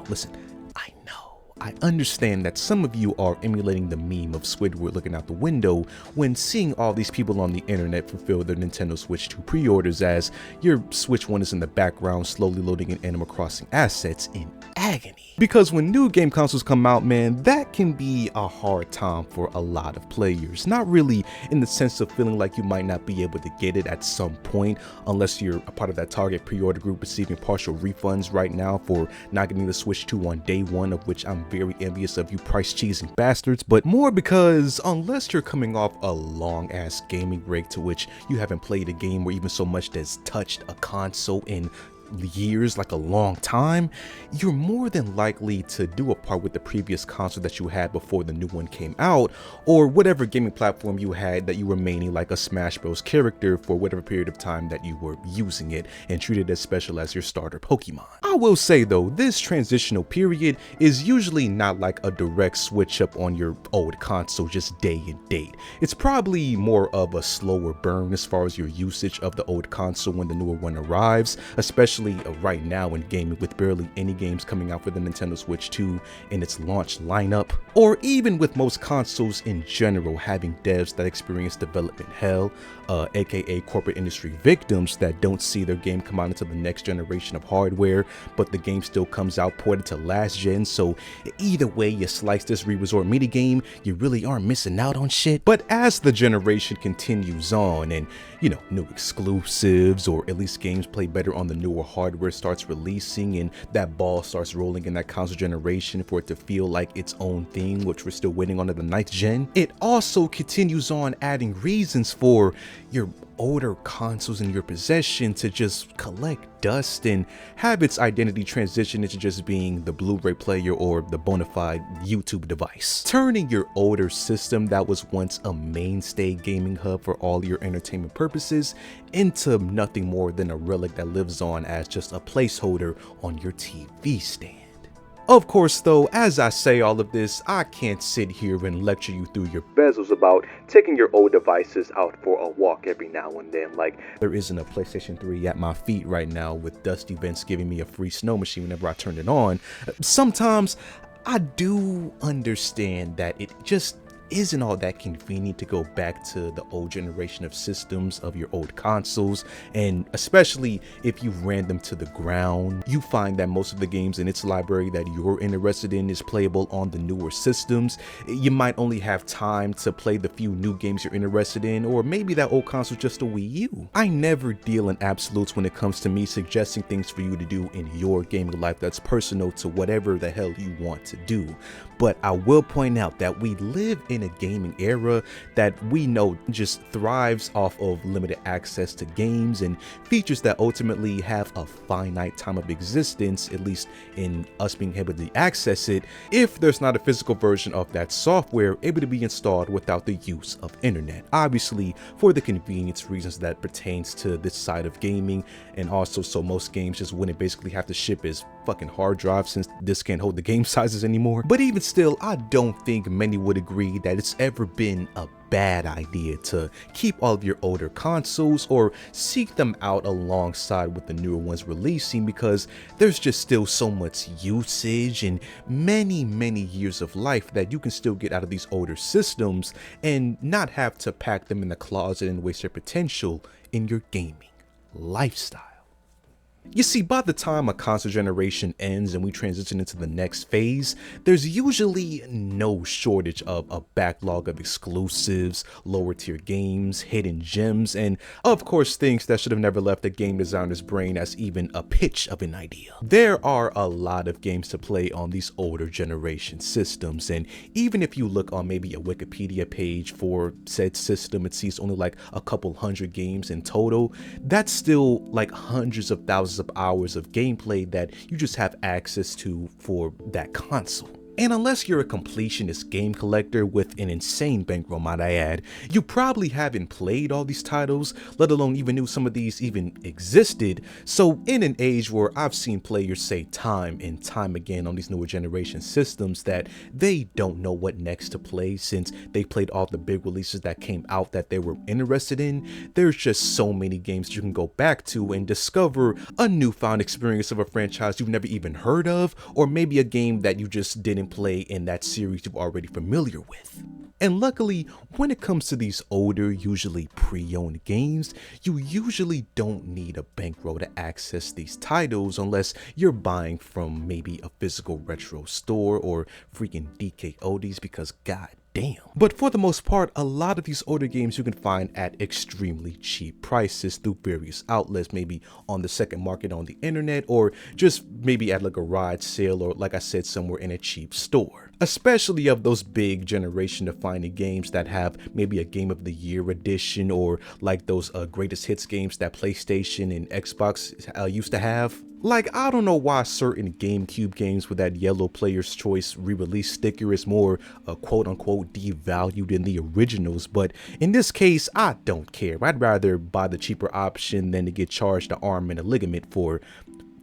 listen, I understand that some of you are emulating the meme of Squidward looking out the window when seeing all these people on the internet fulfill their Nintendo Switch 2 pre-orders as your Switch 1 is in the background slowly loading in Animal Crossing assets in agony. Because when new game consoles come out, man, that can be a hard time for a lot of players. Not really in the sense of feeling like you might not be able to get it at some point unless you're a part of that target pre-order group receiving partial refunds right now for not getting the Switch 2 on day one, of which I'm very envious of you price cheesing bastards, but more because unless you're coming off a long ass gaming break to which you haven't played a game or even so much as touched a console in years, like a long time, you're more than likely to do a part with the previous console that you had before the new one came out, or whatever gaming platform you had that you were mainly like a Smash Bros character for whatever period of time that you were using it and treat it as special as your starter Pokemon. I will say though, this transitional period is usually not like a direct switch up on your old console just day and date. It's probably more of a slower burn as far as your usage of the old console when the newer one arrives, especially right now in gaming with barely any games coming out for the Nintendo Switch 2 in its launch lineup, or even with most consoles in general having devs that experience development hell, aka corporate industry victims that don't see their game come out until the next generation of hardware, but the game still comes out ported to last gen, so either way you slice this re-resort mini game, you really aren't missing out on shit. But as the generation continues on and, you know, new exclusives or at least games play better on the newer hardware starts releasing and that ball starts rolling in that console generation for it to feel like its own thing, which we're still waiting on to the 9th gen, it also continues on adding reasons for your older consoles in your possession to just collect dust and have its identity transition into just being the Blu-ray player or the bona fide YouTube device, turning your older system that was once a mainstay gaming hub for all your entertainment purposes into nothing more than a relic that lives on as just a placeholder on your TV stand. Of course though, as I say all of this, I can't sit here and lecture you through your bezels about taking your old devices out for a walk every now and then, like there isn't a PlayStation 3 at my feet right now with dusty vents giving me a free snow machine whenever I turn it on. Sometimes I do understand that it just isn't all that convenient to go back to the old generation of systems of your old consoles, and especially if you've ran them to the ground, you find that most of the games in its library that you're interested in is playable on the newer systems. You might only have time to play the few new games you're interested in, or maybe that old console's just a Wii U. I never deal in absolutes when it comes to me suggesting things for you to do in your gaming life that's personal to whatever the hell you want to do, but I will point out that we live in a gaming era that we know just thrives off of limited access to games and features that ultimately have a finite time of existence, at least in us being able to access it, if there's not a physical version of that software able to be installed without the use of internet. Obviously for the convenience reasons that pertains to this side of gaming, and also so most games just wouldn't basically have to ship as fucking hard drives since this can't hold the game sizes anymore. But even still, I don't think many would agree that it's ever been a bad idea to keep all of your older consoles or seek them out alongside with the newer ones releasing, because there's just still so much usage and many years of life that you can still get out of these older systems and not have to pack them in the closet and waste their potential in your gaming lifestyle. You see, by the time a console generation ends and we transition into the next phase, there's usually no shortage of a backlog of exclusives, lower tier games, hidden gems, and of course things that should have never left a game designer's brain as even a pitch of an idea. There are a lot of games to play on these older generation systems, and even if you look on maybe a Wikipedia page for said system, it sees only like a couple hundred games in total. That's still like hundreds of thousands of hours of gameplay that you just have access to for that console. And unless you're a completionist game collector with an insane bankroll, might I add, you probably haven't played all these titles, let alone even knew some of these even existed. So in an age where I've seen players say time and time again on these newer generation systems that they don't know what next to play since they played all the big releases that came out that they were interested in, there's just so many games you can go back to and discover a newfound experience of a franchise you've never even heard of, or maybe a game that you just didn't play in that series you're already familiar with. And luckily, when it comes to these older, usually pre-owned games, you usually don't need a bankroll to access these titles unless you're buying from maybe a physical retro store or freaking DK oldies, because god damn. But for the most part, a lot of these older games you can find at extremely cheap prices through various outlets, maybe on the second market on the internet, or just maybe at a garage sale, or like I said, somewhere in a cheap store. Especially of those big generation defining games that have maybe a Game of the Year edition, or like those greatest hits games that PlayStation and Xbox used to have. Like, I don't know why certain GameCube games with that yellow player's choice re-release sticker is more quote-unquote devalued than the originals, but in this case, I don't care. I'd rather buy the cheaper option than to get charged an arm and a ligament for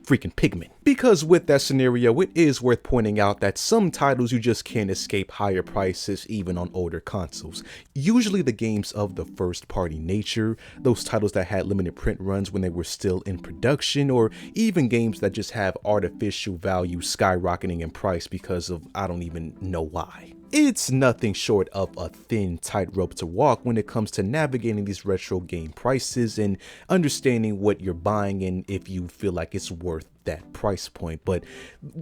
freaking pigment. Because with that scenario, it is worth pointing out that some titles you just can't escape higher prices even on older consoles. Usually the games of the first party nature, those titles that had limited print runs when they were still in production, or even games that just have artificial value skyrocketing in price because of I don't even know why. It's nothing short of a thin tightrope to walk when it comes to navigating these retro game prices and understanding what you're buying and if you feel like it's worth that price point. But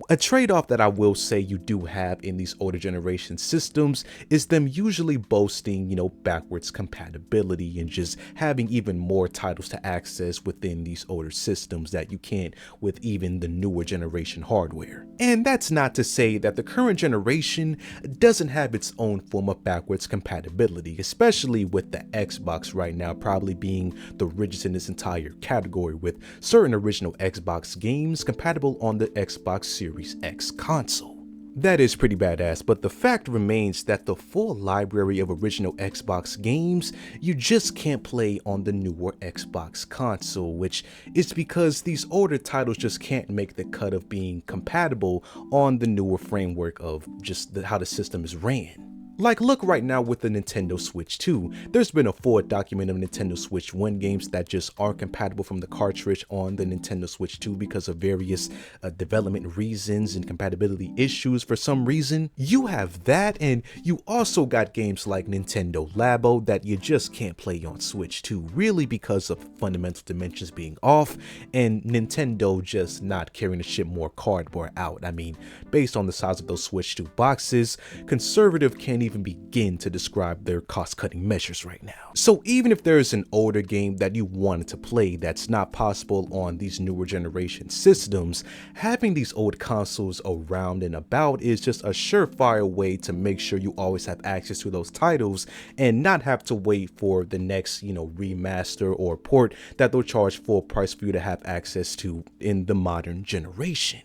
a trade-off that I will say you do have in these older generation systems is them usually boasting, you know, backwards compatibility and just having even more titles to access within these older systems that you can't with even the newer generation hardware. And that's not to say that the current generation doesn't have its own form of backwards compatibility, especially with the Xbox right now probably being the richest in this entire category, with certain original Xbox games compatible on the Xbox Series X console. That is pretty badass, but the fact remains that the full library of original Xbox games you just can't play on the newer Xbox console, which is because these older titles just can't make the cut of being compatible on the newer framework of just how the system is ran. Like, look right now with the Nintendo Switch 2, there's been a full document of Nintendo Switch 1 games that just aren't compatible from the cartridge on the Nintendo Switch 2 because of various development reasons and compatibility issues for some reason. You have that, and you also got games like Nintendo Labo that you just can't play on Switch 2, really because of fundamental dimensions being off and Nintendo just not caring to ship more cardboard out. I mean, based on the size of those Switch 2 boxes, conservative can't even begin to describe their cost-cutting measures right now. So even if there's an older game that you wanted to play that's not possible on these newer generation systems, having these old consoles around and about is just a surefire way to make sure you always have access to those titles and not have to wait for the next, you know, remaster or port that they'll charge full price for you to have access to in the modern generation.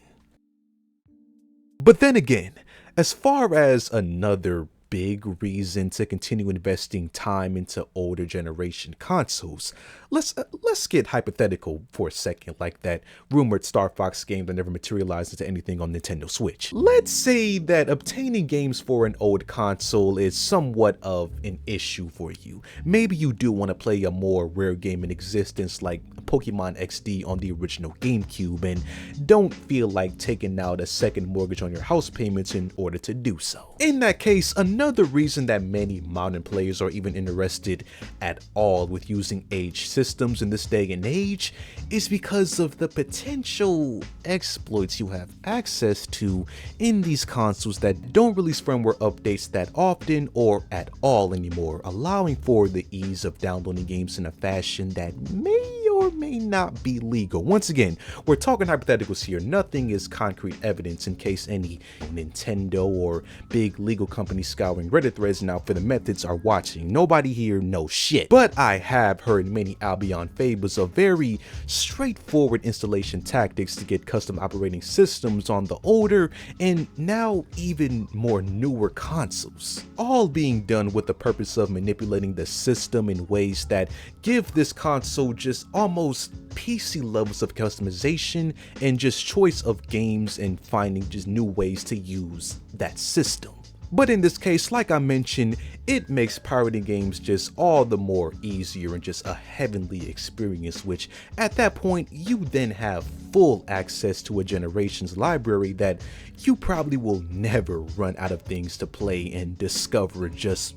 But then again, as far as another big reason to continue investing time into older generation consoles, let's get hypothetical for a second, like that rumored Star Fox game that never materialized into anything on Nintendo Switch. Let's say that obtaining games for an old console is somewhat of an issue for you. Maybe you do want to play a more rare game in existence like Pokemon XD on the original GameCube and don't feel like taking out a second mortgage on your house payments in order to do so. In that case, another reason that many modern players are even interested at all with using aged systems in this day and age is because of the potential exploits you have access to in these consoles that don't release firmware updates that often or at all anymore, allowing for the ease of downloading games in a fashion that may or or may not be legal. Once again, we're talking hypotheticals here. Nothing is concrete evidence in case any Nintendo or big legal companies scouring Reddit threads now for the methods are watching. Nobody here knows shit. But I have heard many Albion fables of very straightforward installation tactics to get custom operating systems on the older and now even more newer consoles, all being done with the purpose of manipulating the system in ways that give this console just almost PC levels of customization and just choice of games and finding just new ways to use that system. But in this case, like I mentioned, it makes pirating games just all the more easier and just a heavenly experience, which at that point you then have full access to a generation's library that you probably will never run out of things to play and discover just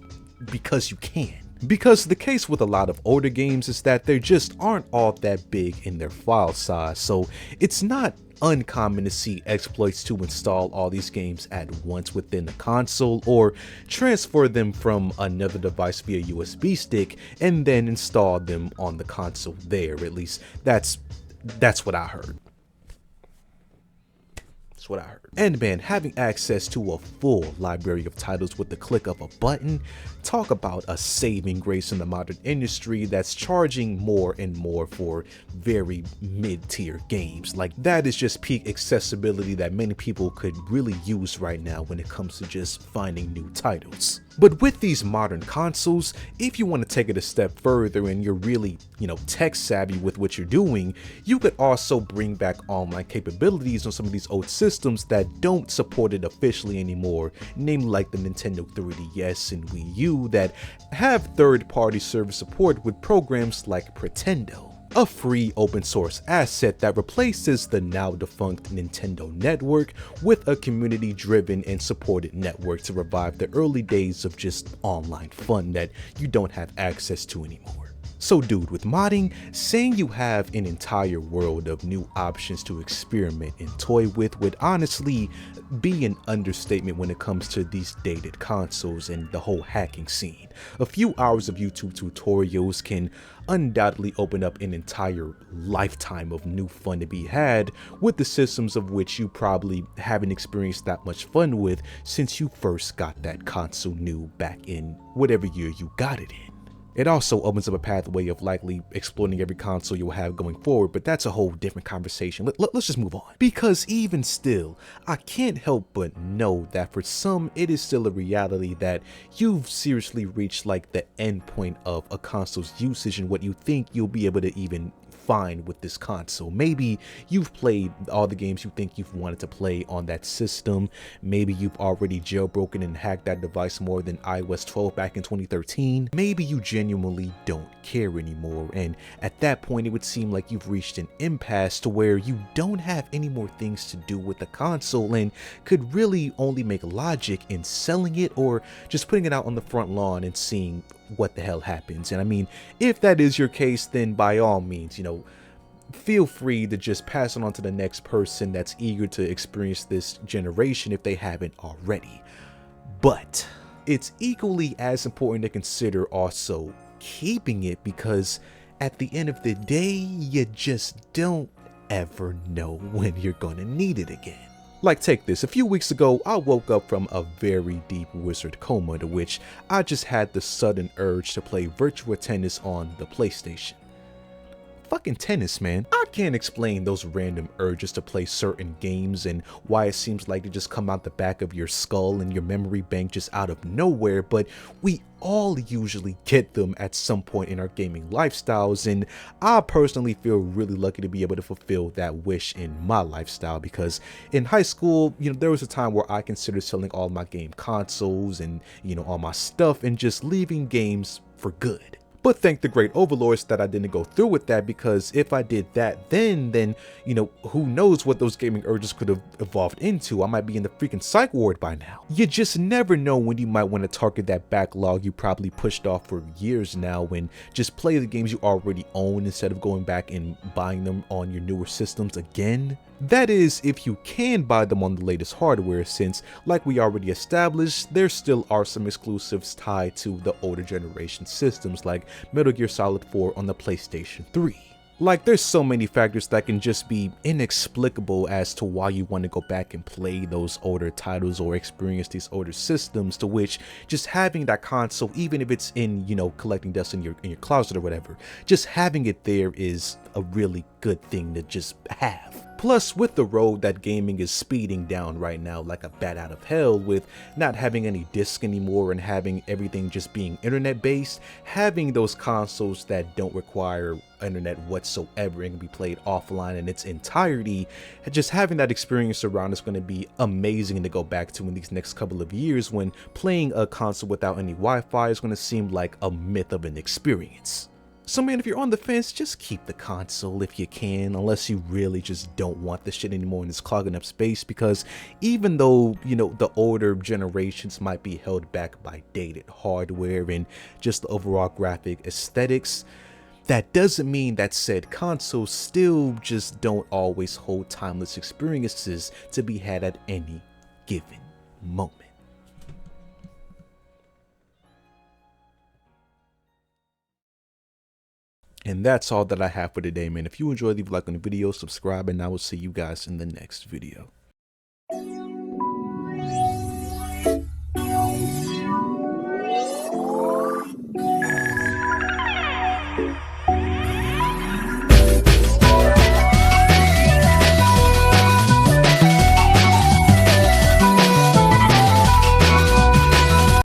because you can. Because the case with a lot of older games is that they just aren't all that big in their file size, so it's not uncommon to see exploits to install all these games at once within the console or transfer them from another device via USB stick and then install them on the console there. At least that's what I heard. What I heard. And man, having access to a full library of titles with the click of a button, talk about a saving grace in the modern industry that's charging more and more for very mid-tier games. Like, that is just peak accessibility that many people could really use right now when it comes to just finding new titles. But with these modern consoles, if you want to take it a step further and you're really, tech savvy with what you're doing, you could also bring back online capabilities on some of these old systems that don't support it officially anymore, namely like the Nintendo 3DS and Wii U that have third-party service support with programs like Pretendo, a free open source asset that replaces the now defunct Nintendo network with a community driven and supported network to revive the early days of just online fun that you don't have access to anymore. So dude, with modding, saying you have an entire world of new options to experiment and toy with would honestly be an understatement when it comes to these dated consoles and the whole hacking scene. A few hours of YouTube tutorials can undoubtedly open up an entire lifetime of new fun to be had with the systems of which you probably haven't experienced that much fun with since you first got that console new back in whatever year you got it in. It also opens up a pathway of likely exploiting every console you'll have going forward, but that's a whole different conversation. Let's just move on. Because even still, I can't help but know that for some, it is still a reality that you've seriously reached like the end point of a console's usage and what you think you'll be able to even find with this console. Maybe you've played all the games you think you've wanted to play on that system. Maybe you've already jailbroken and hacked that device more than iOS 12 back in 2013. Maybe you genuinely don't care anymore, and at that point it would seem like you've reached an impasse to where you don't have any more things to do with the console and could really only make logic in selling it or just putting it out on the front lawn and seeing what the hell happens. And I mean, if that is your case, then by all means, feel free to just pass it on to the next person that's eager to experience this generation if they haven't already. But it's equally as important to consider also keeping it, because at the end of the day, you just don't ever know when you're gonna need it again. Like, take this. A few weeks ago, I woke up from a very deep wizard coma to which I just had the sudden urge to play virtual tennis on the PlayStation. Fucking tennis, man. I can't explain those random urges to play certain games and why it seems like they just come out the back of your skull and your memory bank just out of nowhere, but we all usually get them at some point in our gaming lifestyles, and I personally feel really lucky to be able to fulfill that wish in my lifestyle, because in high school, there was a time where I considered selling all my game consoles and, all my stuff and just leaving games for good. But thank the great overlords that I didn't go through with that, because if I did that then who knows what those gaming urges could have evolved into. I might be in the freaking psych ward by now. You just never know when you might want to target that backlog you probably pushed off for years now and just play the games you already own instead of going back and buying them on your newer systems again. That is, if you can buy them on the latest hardware, since, like we already established, there still are some exclusives tied to the older generation systems like Metal Gear Solid 4 on the PlayStation 3. Like, there's so many factors that can just be inexplicable as to why you want to go back and play those older titles or experience these older systems, to which just having that console, even if it's in, you know, collecting dust in your closet or whatever, just having it there is a really good thing to just have. Plus, with the road that gaming is speeding down right now like a bat out of hell, with not having any disc anymore and having everything just being internet based, having those consoles that don't require internet whatsoever and can be played offline in its entirety, just having that experience around is going to be amazing to go back to in these next couple of years, when playing a console without any Wi-Fi is going to seem like a myth of an experience. So man, if you're on the fence, just keep the console if you can, unless you really just don't want this shit anymore and it's clogging up space, because even though, you know, the older generations might be held back by dated hardware and just the overall graphic aesthetics, that doesn't mean that said consoles still just don't always hold timeless experiences to be had at any given moment. And that's all that I have for today, man. If you enjoyed, leave a like on the video, subscribe, and I will see you guys in the next video.